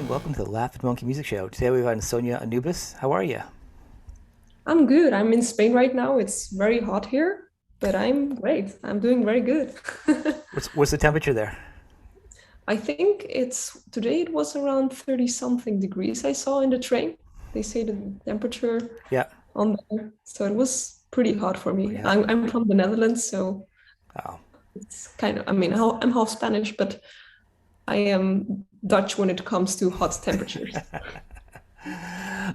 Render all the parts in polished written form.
Welcome to the Laughing Monkey Music Show. Today we've got Sonia Anubis. How are you? I'm good. I'm in Spain right now. It's very hot here, but I'm great. I'm doing very good. What's the temperature there? I think it's today it was around 30 something degrees I saw in the train. They say the temperature Yeah. on there. So it was pretty hot for Oh, me. yeah. I'm from the Netherlands, so Oh, it's kind of, I mean, I'm half Spanish, but I am Dutch when it comes to hot temperatures.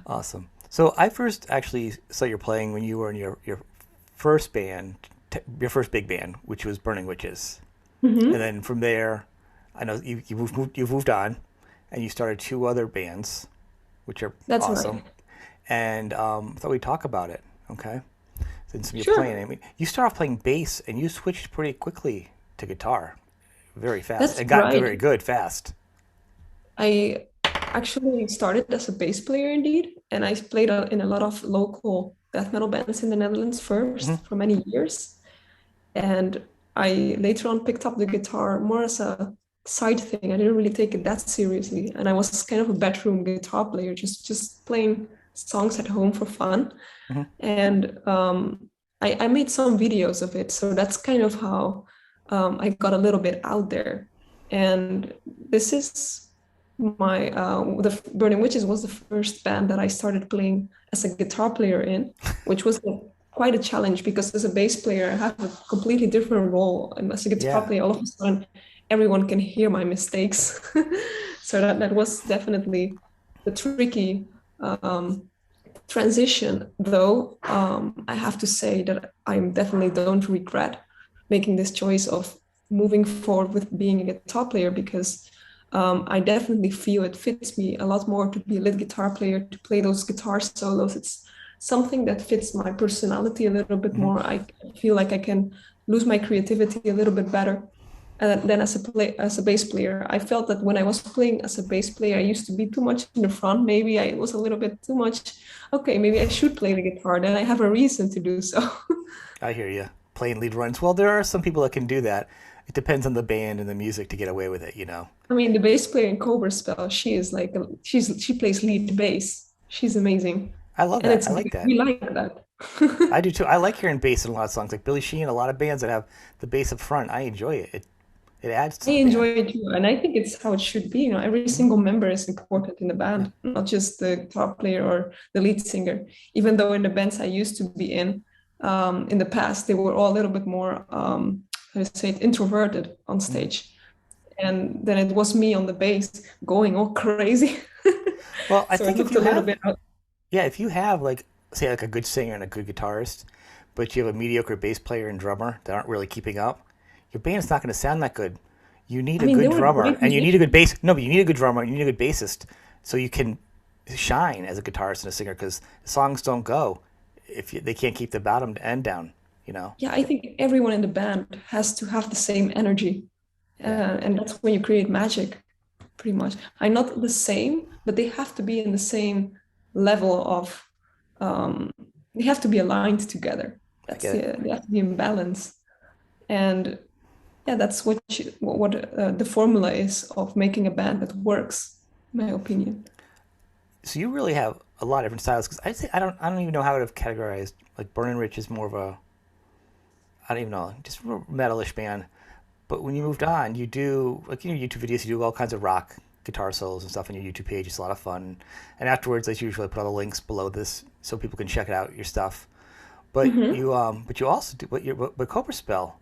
awesome. So I first actually saw you playing when you were in your first band, your first big band, which was Burning Witches, and Hmm. then from there, I know you've moved on, and you started two other bands, which are That's awesome. right. And I thought we'd talk about it. Okay. Since you're playing, Sure. I mean, you start off playing bass, and you switched pretty quickly to guitar, very fast, That's and got right. very good fast. I actually started as a bass player indeed, and I played in a lot of local death metal bands in the Netherlands Hmm. first for many years. And I later on picked up the guitar more as a side thing. I didn't really take it that seriously, and I was kind of a bedroom guitar player, just playing songs at home for fun. Hmm. And I made some videos of it, so that's kind of how I got a little bit out there. And this is the Burning Witches was the first band that I started playing as a guitar player in, which was quite a challenge because as a bass player, I have a completely different role. And as a guitar Yeah. player, all of a sudden, everyone can hear my mistakes. So that was definitely the tricky transition, though. I have to say that I definitely don't regret making this choice of moving forward with being a guitar player because I definitely feel it fits me a lot more to be a lead guitar player, to play those guitar solos. It's something that fits my personality a little bit Hmm. more. I feel like I can lose my creativity a little bit better than as a bass player. I felt that when I was playing as a bass player, I used to be too much in the front. Maybe I was a little bit too much. Okay, maybe I should play the guitar. Then I have a reason to do so. I hear you. Playing lead runs. Well, there are some people that can do that. It depends on the band and the music to get away with it, you know. I mean, the bass player in Cobra Spell, she plays lead bass. She's amazing, I love and that. it's I like good. that. We like that. I do too. I like hearing bass in a lot of songs, like Billy Sheehan. A lot of bands that have the bass up front. I enjoy it. It adds to I the band. enjoy it too, and I think it's how it should be. Every Hmm. single member is important in the Yeah. band, not just the top player or the lead singer. Even though in the bands I used to be in the past, they were all a little bit more, how to say it, introverted on Hmm. stage, and then it was me on the bass going all crazy. Well, I So it think if looked you a little have, bit out. yeah, if you have like, say, like a good singer and a good guitarist, but you have a mediocre bass player and drummer that aren't really keeping up, your band's not going to sound that good. You need I a mean, they good were drummer great and you need a good musicians. bass. No, but you need a good drummer and you need a good bassist so you can shine as a guitarist and a singer because songs don't go if they can't keep the bottom end down. You know? Yeah, I think everyone in the band has to have the same energy, Yeah. and that's when you create magic, pretty much. I'm not the same, but they have to be in the same level of. Um, they have to be aligned together. I get it. They have to be in balance, and yeah, that's what the formula is of making a band that works, in my opinion. So you really have a lot of different styles because I don't even know how I would have categorized like Burning Rich is more of a I don't even know just a metalish band. But when you moved on, you do like in your YouTube videos, you do all kinds of rock guitar solos and stuff on your YouTube page. It's a lot of fun. And afterwards, I usually put all the links below this so people can check it out your stuff. Hmm. But you also do but Cobra Spell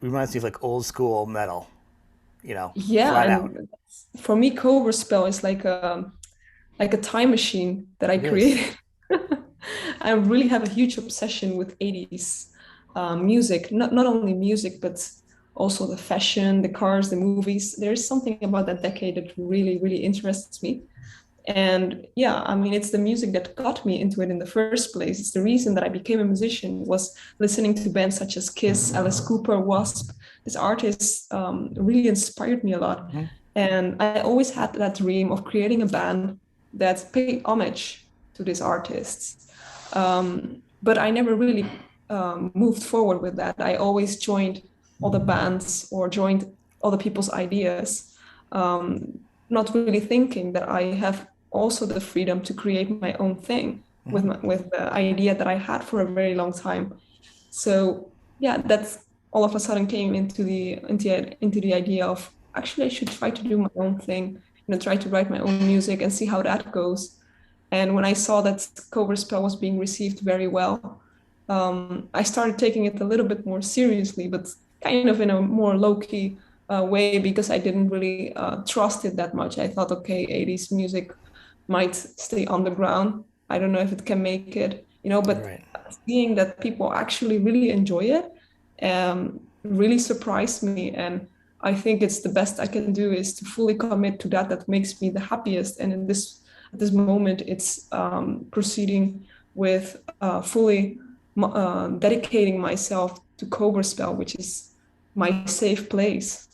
reminds me of like old school metal, you know, Yeah, flat out. and for me, Cobra Spell is like a time machine that I It is. created. I really have a huge obsession with 80s music, not only music, but also the fashion, the cars, the movies. There's something about that decade that really, really interests me. And yeah, I mean, it's the music that got me into it in the first place. It's the reason that I became a musician was listening to bands such as Kiss, Alice Cooper, Wasp. These artists really inspired me a lot. Mhm. And I always had that dream of creating a band that paid homage to these artists. But I never really moved forward with that. I always joined all the bands or joined other people's ideas, not really thinking that I have also the freedom to create my own thing with with the idea that I had for a very long time. So yeah, that's all of a sudden came into the idea of actually I should try to do my own thing, try to write my own music and see how that goes. And when I saw that Cobra Spell was being received very well, I started taking it a little bit more seriously, but kind of in a more low-key way because I didn't really trust it that much. I thought, okay, 80s music might stay underground. I don't know if it can make it, but Right. seeing that people actually really enjoy it really surprised me. And I think it's the best I can do is to fully commit to that. That makes me the happiest. And in this at this moment, it's proceeding with fully dedicating myself to Cobra Spell, which is my safe place.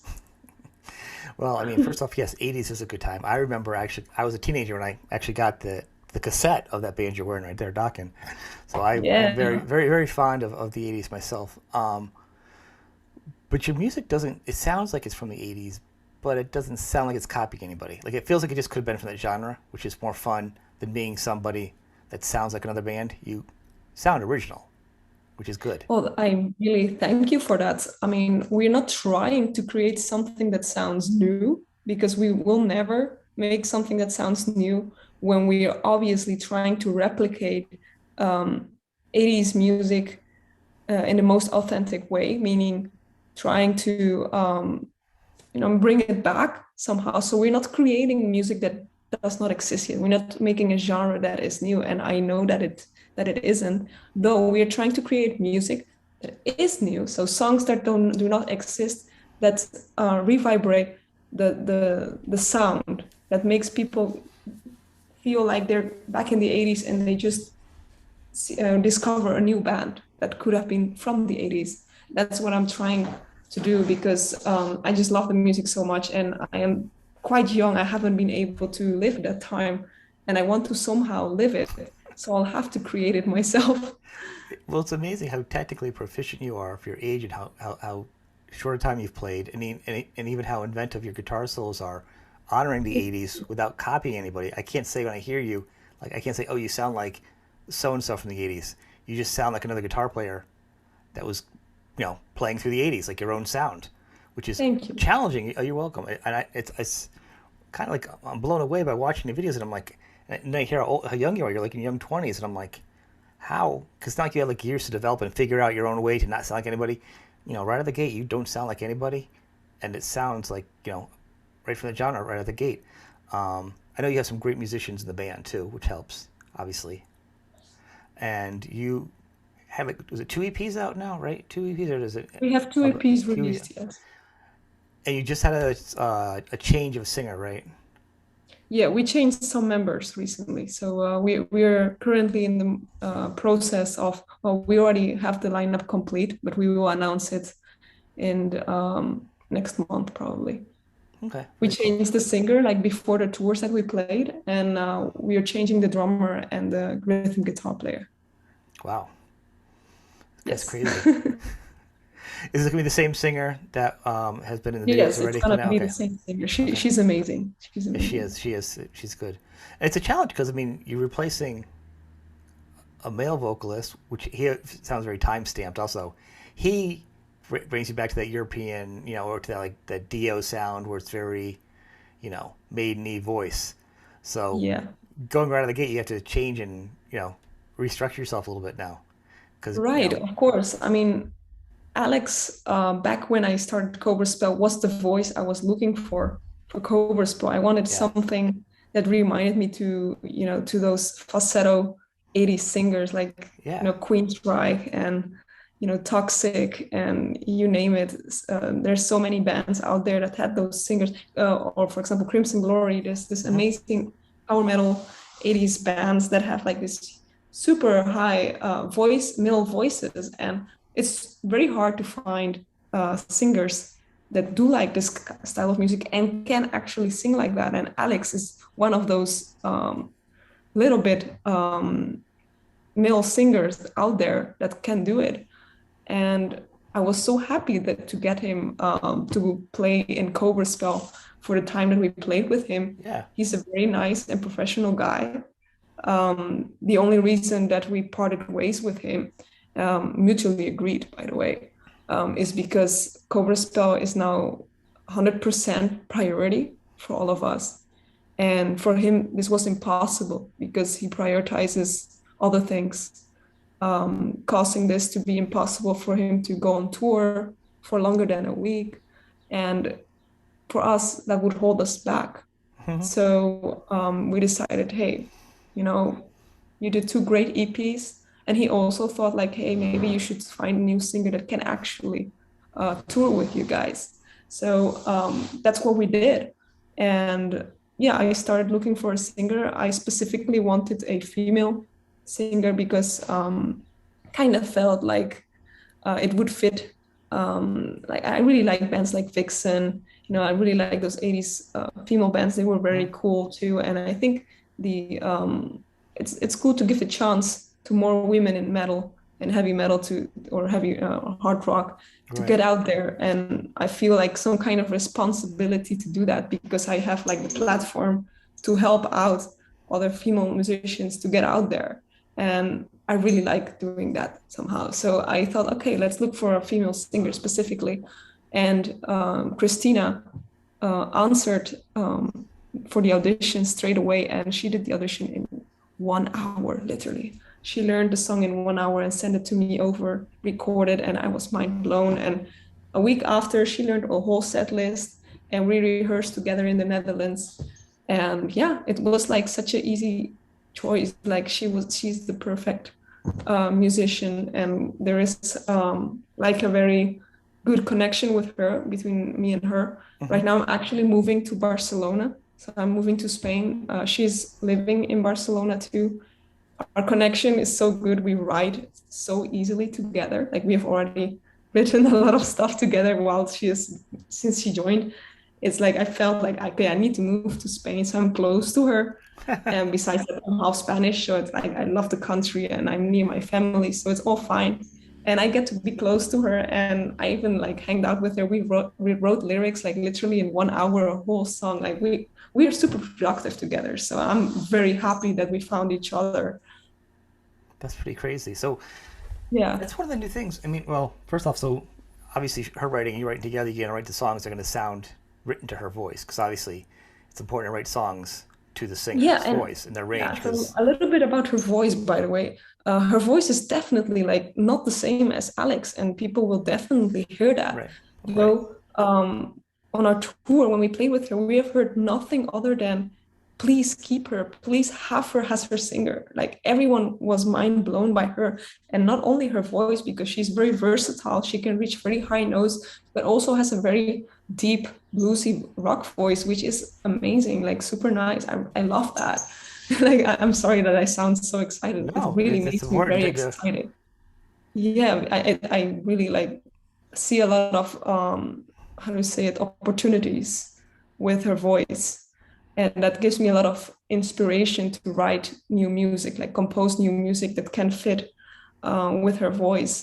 Well, I mean, first off, yes, 80s is a good time. I remember actually, I was a teenager when I actually got the cassette of that band you're wearing right there, Dockin. So I'm very, Yeah. very, very fond of the 80s myself. But your music doesn't, it sounds like it's from the 80s, but it doesn't sound like it's copying anybody. Like it feels like it just could have been from that genre, which is more fun than being somebody that sounds like another band. You sound original, which is good. Well, I really thank you for that. I mean, we're not trying to create something that sounds new because we will never make something that sounds new when we are obviously trying to replicate um, 80s music in the most authentic way, meaning trying to bring it back somehow. So we're not creating music that does not exist yet. We're not making a genre that is new, and I know that it isn't. Though we are trying to create music that is new, so songs that do not exist, that revibrate the sound that makes people feel like they're back in the 80s and they just discover a new band that could have been from the 80s. That's what I'm trying to do because I just love the music so much and I am quite young. I haven't been able to live that time and I want to somehow live it. So I'll have to create it myself. Well, it's amazing how technically proficient you are for your age and how short a time you've played, and even how inventive your guitar solos are, honoring the 80s without copying anybody. I can't say when I hear you, like, I can't say, oh, you sound like so and so from the 80s. You just sound like another guitar player that was, playing through the 80s, like your own sound, which is Thank you. challenging. Oh, you're welcome. It's kind of like I'm blown away by watching the videos, and I'm like, and I hear how young you are. You're like in your young 20s, and I'm like, how? Because it's not like you had like years to develop and figure out your own way to not sound like anybody. Right out of the gate, you don't sound like anybody, and it sounds like right from the genre, right out of the gate. I know you have some great musicians in the band too, which helps, obviously. And you have like, was it two EPs out now, right? Two EPs, or is it We have two a EPs few? released, yes. And you just had a change of singer, right? Yeah, we changed some members recently. So we're currently in the process of, well, we already have the lineup complete, but we will announce it in next month probably. Okay, We very cool. changed the singer like before the tours that we played, and we are changing the drummer and the rhythm guitar player. Wow, that's Yes. crazy. Is it gonna be the same singer that has been in the videos Yes, it's already till gonna now? be the Okay, same singer. okay. She's amazing. She's Yeah, she amazing. is. She is. She's good. And it's a challenge because I mean, you're replacing a male vocalist, which he sounds very time stamped. Also, he brings you back to that European, or to that like that Dio sound where it's very, maideny voice. So Yeah. going right out of the gate, you have to change and restructure yourself a little bit now because Right, of course. I mean, Alex, back when I started Cobra Spell, was the voice I was looking for Cobra Spell. I wanted yeah, something that reminded me to those falsetto 80s singers like, yeah, Queensryche and, Toxic and you name it. There's so many bands out there that had those singers. Or for example, Crimson Glory, there's this hmm, amazing power metal 80s bands that have like this super high middle voices. And it's very hard to find singers that do like this style of music and can actually sing like that. And Alex is one of those little bit male singers out there that can do it. And I was so happy that to get him to play in Cobra Spell for the time that we played with him. Yeah. He's a very nice and professional guy. The only reason that we parted ways with him, mutually agreed, by the way, is because Cobra Spell is now 100% priority for all of us. And for him, this was impossible because he prioritizes other things, causing this to be impossible for him to go on tour for longer than a week. And for us, that would hold us back. So we decided, hey, you know, you did two great EPs. And he also thought like, hey, maybe you should find a new singer that can actually tour with you guys. So that's what we did. And yeah, I started looking for a singer. I specifically wanted a female singer because kind of felt like it would fit. Like I really like bands like Vixen. You know, I really like those 80s female bands. They were very cool too. And I think the it's cool to give a chance to more women in metal and heavy metal to or heavy hard rock to Right. get out there. And I feel like some kind of responsibility to do that because I have like the platform to help out other female musicians to get out there. And I really like doing that somehow. So I thought, okay, let's look for a female singer specifically. And Christina answered for the audition straight away, and she did the audition in 1 hour, literally. She learned the song in 1 hour and sent it to me over recorded, and I was mind blown. And a week after, she learned a whole set list, and we rehearsed together in the Netherlands. And yeah, it was like such an easy choice. Like she's the perfect musician, and there is like a very good connection with her between me and her. Right now, I'm actually moving to Barcelona. So I'm moving to Spain. She's living in Barcelona too. Our connection is so good. We write so easily together. Like we have already written a lot of stuff together while since she joined. It's like I felt like, okay, I need to move to Spain, so I'm close to her. And besides that, I'm half Spanish, so it's like I love the country and I'm near my family, so it's all fine. And I get to be close to her, and I even like hanged out with her. We wrote lyrics like literally in 1 hour, a whole song. Like we are super productive together. So I'm very happy that we found each other. That's pretty crazy. So Yeah. that's one of the new things. I mean, well, first off, so obviously her writing, you writing together, you're gonna write the songs that are gonna sound written to her voice, because obviously it's important to write songs to the Yeah, singer's and voice and their range. yeah, so Because a little bit about her voice, by the way. Her voice is definitely like not the same as Alex, and people will definitely hear that. right, right, Though on our tour, when we played with her, we have heard nothing other than please keep her, please have her as her singer. Like everyone was mind blown by her, and not only her voice, because she's very versatile. She can reach very high notes, but also has a very deep bluesy rock voice, which is amazing, like super nice. I love that. Like I'm sorry that I sound so excited. It no, really it's makes me very important to. excited. Yeah, I really like see a lot of how do you say it, opportunities with her voice. And that gives me a lot of inspiration to write new music, like compose new music that can fit with her voice.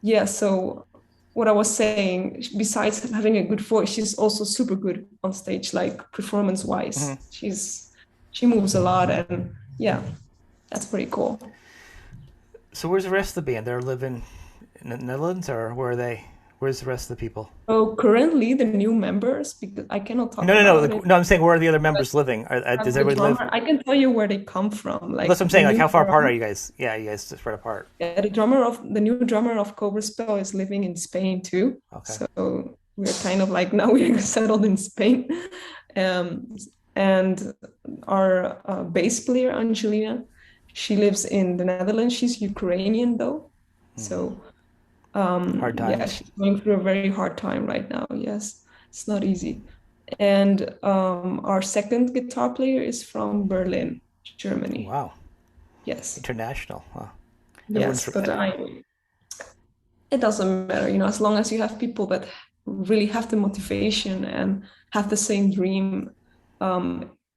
Yeah, so what I was saying, besides having a good voice, she's also super good on stage, like performance wise. Mhm. She moves a lot, and yeah, that's pretty cool. So where's the rest of the band? They're living in the Netherlands, or where are they? Where's the rest of the people? So currently the new members, because I cannot talk No, no, no. about it, No, I'm saying where are the other members living? Does the everybody live? drummer, I can tell you where they come from. Well, that's Like what I'm the saying. Like, new how far apart are drummer, you guys? Yeah, you guys spread apart. yeah, the new drummer of Cobra Spell is living in Spain too. Okay. So we're kind of like now we're settled in Spain. Um, and our bass player Angelina, she lives in the Netherlands. She's Ukrainian though, so Hard yeah, times. she's going through a very hard time right now. Yes, it's not easy. And our second guitar player is from Berlin, Germany. Wow. Yes, International. Huh. Everyone's yes, from. but it doesn't matter, you know, as long as you have people that really have the motivation and have the same dream.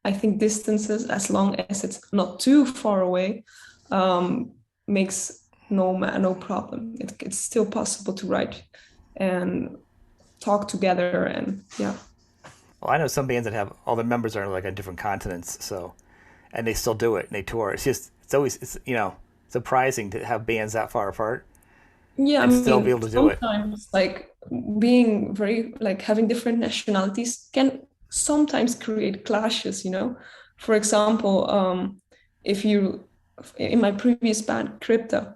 I think distances, as long as it's not too far away, makes no problem. It's still possible to write and talk together, and yeah. Well, I know some bands that have all the members are like on different continents, so and they still do it and they tour. It's just it's always it's surprising to have bands that far apart Yeah, I and still be mean, able to do it. sometimes like being very like having different nationalities can sometimes create clashes, you know. For example, if you in my previous band, Crypta,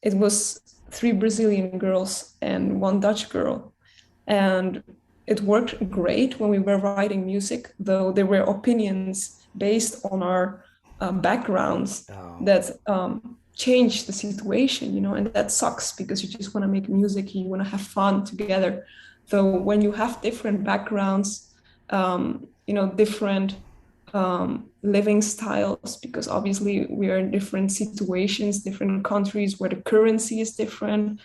it was three Brazilian girls and one Dutch girl. And it worked great when we were writing music, though there were opinions based on our backgrounds Oh, that change the situation, you know, and that sucks because you just want to make music, you want to have fun together. So when you have different backgrounds, you know, different living styles, because obviously we are in different situations, different countries where the currency is different,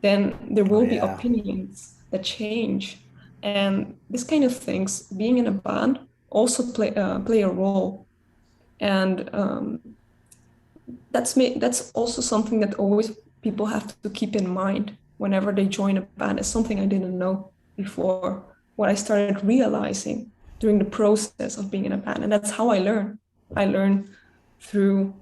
then there oh will be yeah, opinions that change. And this kind of things, being in a band, also play a role. And that's also something that always people have to keep in mind whenever they join a band. It's something I didn't know before, what I started realizing during the process of being in a band. And that's how I learn. I learn through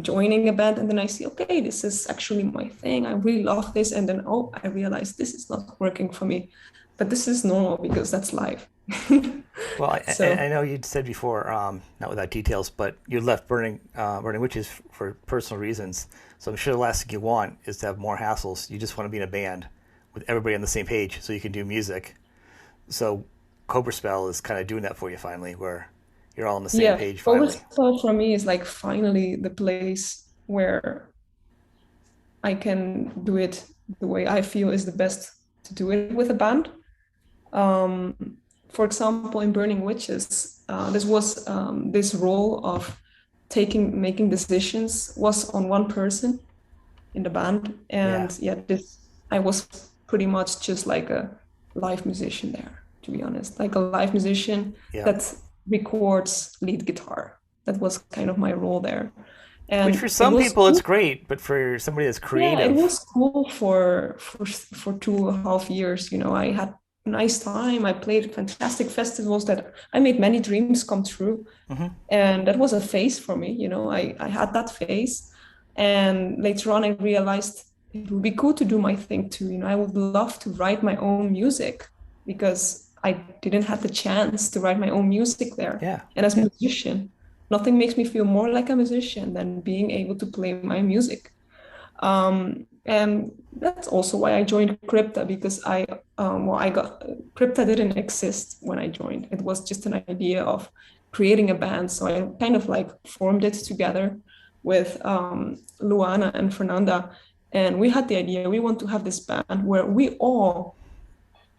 joining a band, and then I see, okay, this is actually my thing. I really love this. And then, oh, I realize this is not working for me. But this is normal because that's life. well, I So know you said before, not without details, but you left Burning Witches for personal reasons. So I'm sure the last thing you want is to have more hassles. You just want to be in a band with everybody on the same page so you can do music. So Cobra Spell is kind of doing that for you finally, where you're all on the same yeah, page Cobra finally. Spell for me is like finally the place where I can do it the way I feel is the best to do it with a band. Um, for example, in Burning Witches, this was this role of making decisions was on one person in the band, Yeah, and yeah, this I was pretty much just like a live musician there, to be honest, like a live musician yeah. that records lead guitar. That was kind of my role there, Which for and it some was people it's cool. great, but for somebody that's Yeah, it creative, was cool for 2.5 years. You know, I had a nice time. I played fantastic festivals that I made many dreams come true. hmm And that was a phase for me. You know, I had that phase. And later on, I realized it would be cool to do my thing too. You know, I would love to write my own music because I didn't have the chance to write my own music there. yeah. And as a musician, nothing makes me feel more like a musician than being able to play my music. And that's also why I joined Crypta, because I got Crypta didn't exist when I joined. It was just an idea of creating a band. So I kind of like formed it together with Luana and Fernanda. And we had the idea we want to have this band where we all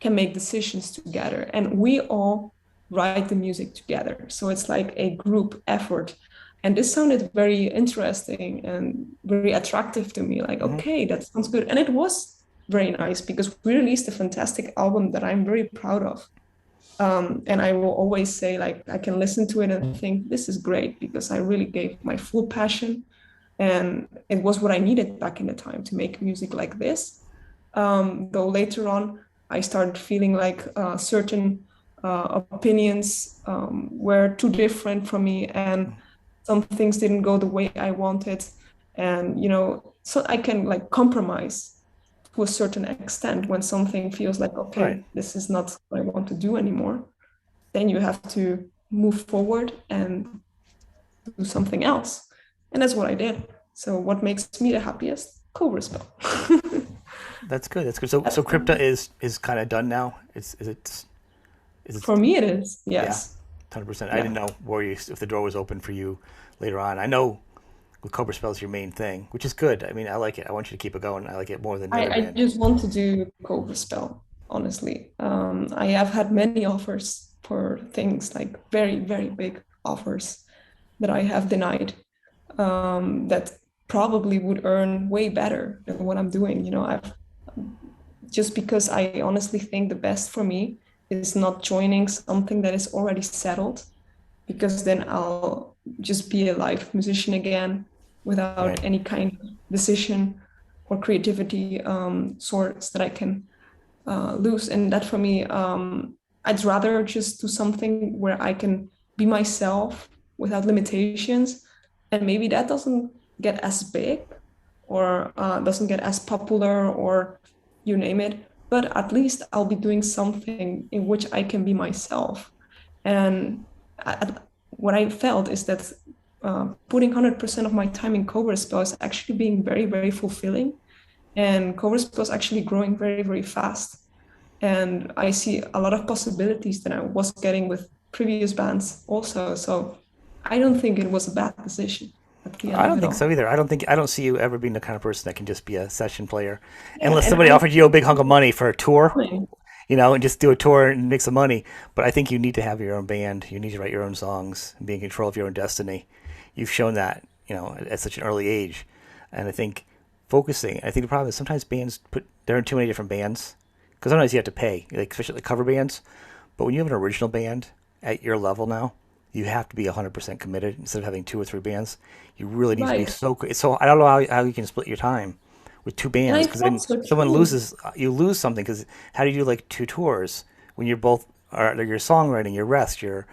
can make decisions together and we all write the music together. So it's like a group effort. And this sounded very interesting and very attractive to me. Like, hmm okay, that sounds good. And it was very nice because we released a fantastic album that I'm very proud of. And I will always say, like, I can listen to it and think, this is great because I really gave my full passion. And it was what I needed back in the time to make music like this. Though later on, I started feeling like certain opinions were too different from me, and some things didn't go the way I wanted. And you know, so I can like compromise to a certain extent when something feels like, Right. okay, this is not what I want to do anymore. Then you have to move forward and do something else, and that's what I did. So, what makes me the happiest? Cobra Spell. That's good. That's good. So Crypta is kind of done now. Is it For me, it is. yeah, Yes. 100%. I Yeah. didn't know where you if the door was open for you later on. I know with Cobra Spell is your main thing, which is good. I mean, I like it. I want you to keep it going. I like it more than the other I band. just want to do Cobra Spell, honestly. I have had many offers for things like very, very big offers that I have denied, that probably would earn way better than what I'm doing. You know, I've just because I honestly think the best for me is not joining something that is already settled, because then I'll just be a live musician again. without Right. any kind of decision or creativity source that I can lose. And that for me, I'd rather just do something where I can be myself without limitations. And maybe that doesn't get as big or doesn't get as popular or you name it, but at least I'll be doing something in which I can be myself. And what I felt is that putting 100% of my time in Cobra Spell is actually being very, very fulfilling. And Cobra Spell is actually growing very, very fast. And I see a lot of possibilities that I was getting with previous bands also. So I don't think it was a bad decision at the end I of don't it think so all. either. I don't see you ever being the kind of person that can just be a session player, Yeah, unless and somebody I offered you a big hunk of money for a tour, feel and just do a tour and make some money. But I think you need to have your own band. You need to write your own songs and be in control of your own destiny. You've shown that, at such an early age. And I think focusing. I think the problem is sometimes bands they're in too many different bands because sometimes you have to pay, like especially the cover bands. But when you have an original band at your level now, you have to be 100% committed instead of having two or three bands. You really need to be right. so. I don't know how you can split your time with two And bands I because felt then so someone too. loses, you lose something because how do you do like two tours when you're both are your songwriting, your rest, your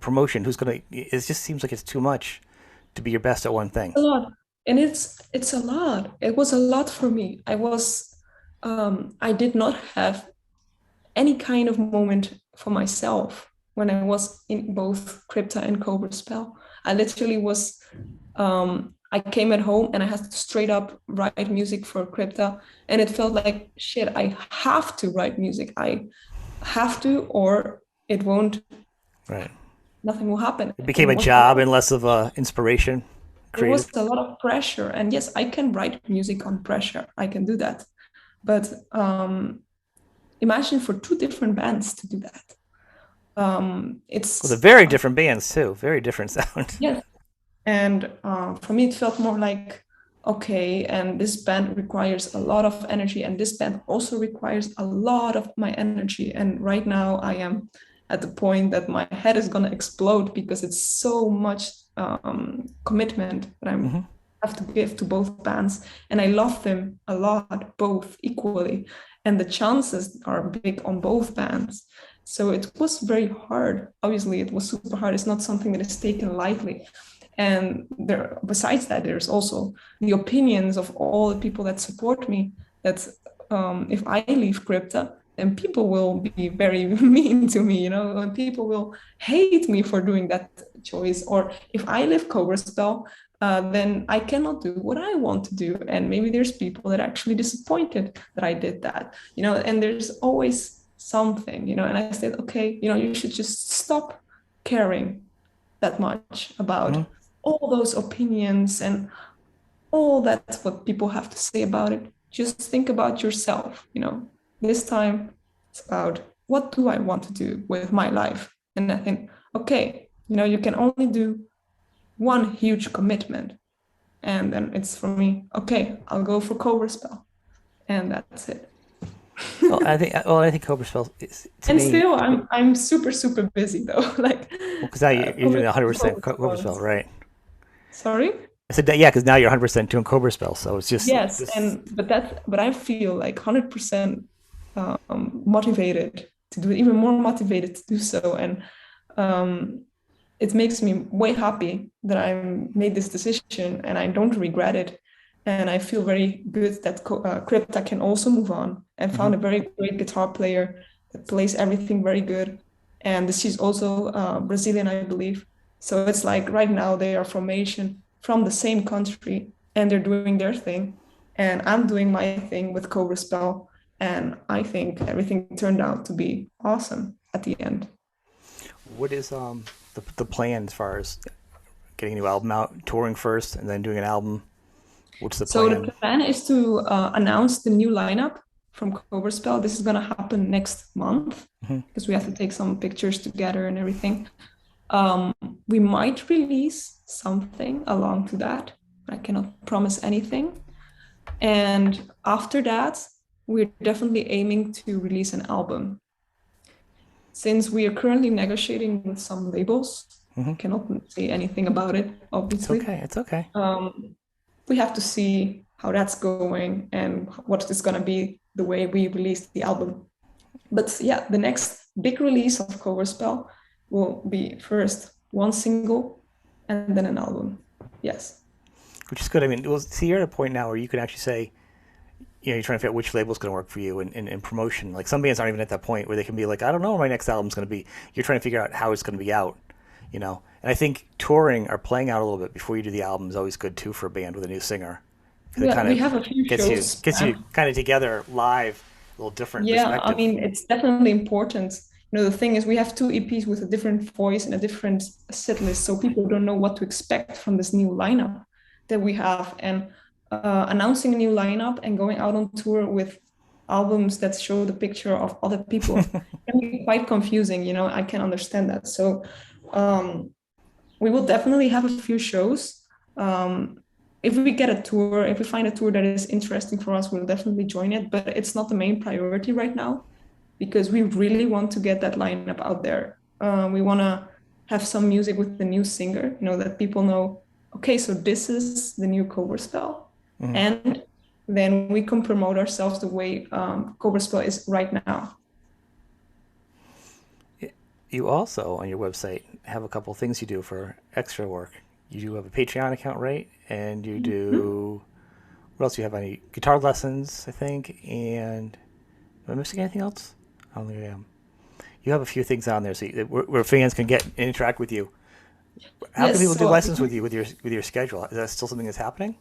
promotion? Who's gonna? It just seems like it's too much to be your best at one thing. A lot. And it's a lot. It was a lot for me. I did not have any kind of moment for myself when I was in both Crypta and Cobra Spell. I literally was I came at home and I had to straight up write music for Crypta, and it felt like shit, I have to write music. I have to, or it won't, Right. nothing will happen. It And became it a was a job lot and less of a inspiration, there creative. was a lot of pressure. And yes, I can write music on pressure. I can do that. But imagine for two different bands to do that. Well, they're It's very different bands too. Very different sound. Yes. And for me, it felt more like, okay, and this band requires a lot of energy, and this band also requires a lot of my energy. And right now, I am at the point that my head is gonna explode because it's so much commitment that I Hmm. have to give to both bands, and I love them a lot, both equally, and the chances are big on both bands. So it was very hard. Obviously, it was super hard. It's not something that is taken lightly. And there, besides that, there's also the opinions of all the people that support me. That if I leave Crypta, then people will be very mean to me, and people will hate me for doing that choice. Or if I leave Cobra Spell, then I cannot do what I want to do. And maybe there's people that are actually disappointed that I did that, and there's always something, and I said, okay, you should just stop caring that much about Hmm. all those opinions and all that's what people have to say about it. Just think about yourself. This time it's about what do I want to do with my life? And I think, okay, you can only do one huge commitment. And then it's for me, okay, I'll go for Cobra Spell. And that's it. I think Cobra Spell is to And me. still I'm super, super busy though. Like Well, because now you're doing committing 100% Cobra Cobra Spell, Spells. right? Sorry? I said that, yeah, because now you're 100% doing Cobra Spell, so it's just Yes, this. but I feel like 100% motivated to do it, even more motivated to do so, and um, it makes me way happy that I made this decision and I don't regret it, and I feel very good that Crypta can also move on and Hmm. found a very great guitar player that plays everything very good, and she's also Brazilian, I believe. So it's like right now they are formation from the same country and they're doing their thing. And I'm doing my thing with Cobra Spell. And I think everything turned out to be awesome at the end. What is the plan as far as getting a new album out, touring first, and then doing an album? What's the So the plan? plan is to announce the new lineup from Cobra Spell. This is going to happen next month Hmm. because we have to take some pictures together and everything. Um, we might release something along to that. I cannot promise anything. And after that, we're definitely aiming to release an album. Since we are currently negotiating with some labels, Hmm. Cannot say anything about it, It's obviously. okay. It's okay. Um, we have to see how that's going and what is going to be the way we release the album. But yeah, the next big release of Cobra Spell will be first one single and then an album. Yes. Which is good. I mean, well, see, you're at a point now where you can actually say, you're trying to figure out which label's going to work for you in promotion. Like some bands aren't even at that point where they can be like, I don't know where my next album's going to be. You're trying to figure out how it's going to be out. And I think touring or playing out a little bit before you do the album is always good too for a band with a new singer because it Yeah, kind we of have a few shows gets you planned. kind of together live, a little different Yeah, I perspective. mean, it's definitely important. The thing is, we have two EPs with a different voice and a different set list, so people don't know what to expect from this new lineup that we have. And announcing a new lineup and going out on tour with albums that show the picture of other people can be quite confusing. I can understand that. So um, we will definitely have a few shows. Um, if we get a tour, if we find a tour that is interesting for us, we'll definitely join it. But it's not the main priority right now because we really want to get that lineup out there. We want to have some music with the new singer, that people know, okay, so this is the new Cobra Spell. Hmm. And then we can promote ourselves the way Cobra Spell is right now. You also on your website have a couple things you do for extra work. You do have a Patreon account, right? And you Mhm. do what else? Do you have any guitar lessons, I think, and am I missing anything else? I don't think I am. You have a few things on there so where fans can get and interact with you. How can Yes, people do so lessons with you with your schedule? Is that still something that's happening?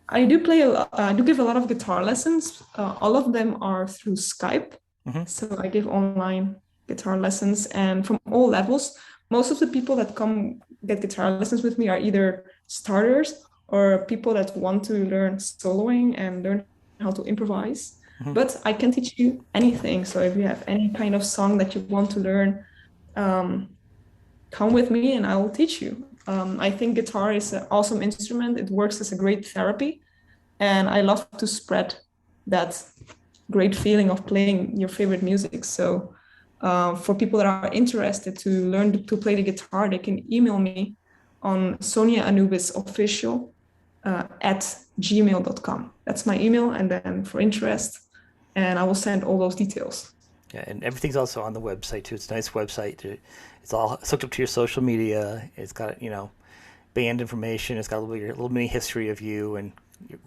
I do play a lot, I do give a lot of guitar lessons. All of them are through Skype. Hmm. So I give online guitar lessons and from all levels. Most of the people that come get guitar lessons with me are either starters or people that want to learn soloing and learn how to improvise. Hmm. But I can teach you anything. So if you have any kind of song that you want to learn, um, come with me and I will teach you. I think guitar is an awesome instrument. It works as a great therapy. And I love to spread that great feeling of playing your favorite music. So for people that are interested to learn to play the guitar, they can email me on Sonia Anubis official at gmail.com. That's my email. And then for interest, and I will send all those details. Yeah, and everything's also on the website too. It's a nice website. It's all hooked up to your social media. It's got band information. It's got a little mini history of you and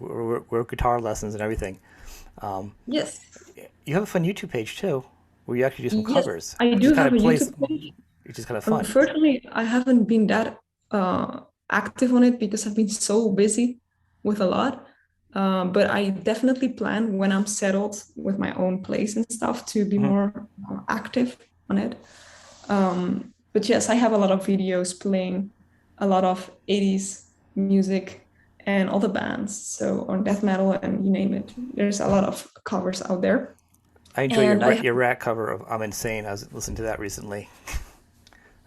your guitar lessons and everything. Um, Yes. you have a fun YouTube page too, where you actually do some Yes, covers, I which is do kind have of a plays, YouTube page. which is kind of fun. Unfortunately, I haven't been that active on it because I've been so busy with a lot. But I definitely plan when I'm settled with my own place and stuff to be Hmm. more active on it. But yes, I have a lot of videos playing a lot of 80s music and all the bands. So on death metal and you name it, there's a lot of covers out there. I enjoy And I your rat cover of "I'm Insane." I was listening to that recently.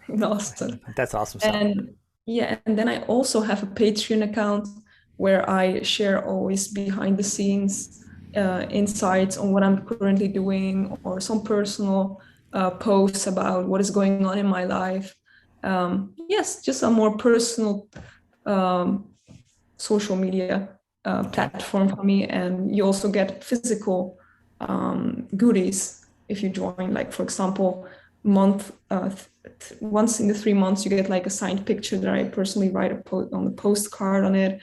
have awesome. That's awesome stuff. And yeah, and then I also have a Patreon account where I share always behind the scenes insights on what I'm currently doing or some personal posts about what is going on in my life. Yes, just a more personal um, social media Okay. platform for me. And you also get physical goodies if you join. Like, for example, month once in the 3 months, you get like a signed picture that I personally write on the postcard on it,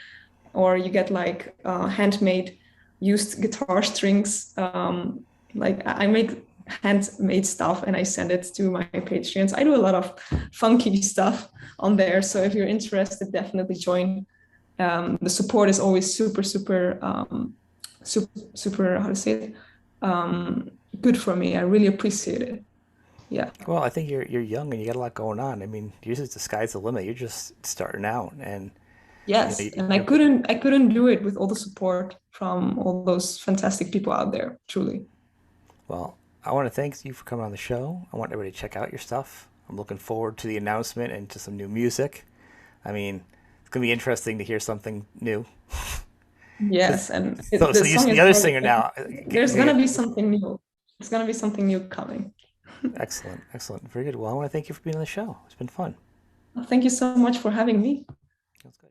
or you get like handmade used guitar strings. Like I make handmade stuff and I send it to my Patreons. I do a lot of funky stuff on there. So if you're interested, definitely join. The support is always super, how to say it, um, good for me. I really appreciate it. Yeah. Well, I think you're young and you got a lot going on. I mean, usually the sky's the limit. You're just starting out, and Yes. And I you're couldn't do it with all the support from all those fantastic people out there, truly. well. I want to thank you for coming on the show. I want everybody to check out your stuff. I'm looking forward to the announcement and to some new music. I mean, it's gonna be interesting to hear something new. Yes, and So the you're song the is other already singer done. now. There's gonna be something new. There's gonna be something new coming. Excellent, excellent, very good. Well, I want to thank you for being on the show. It's been fun. Thank you so much for having me. That's good.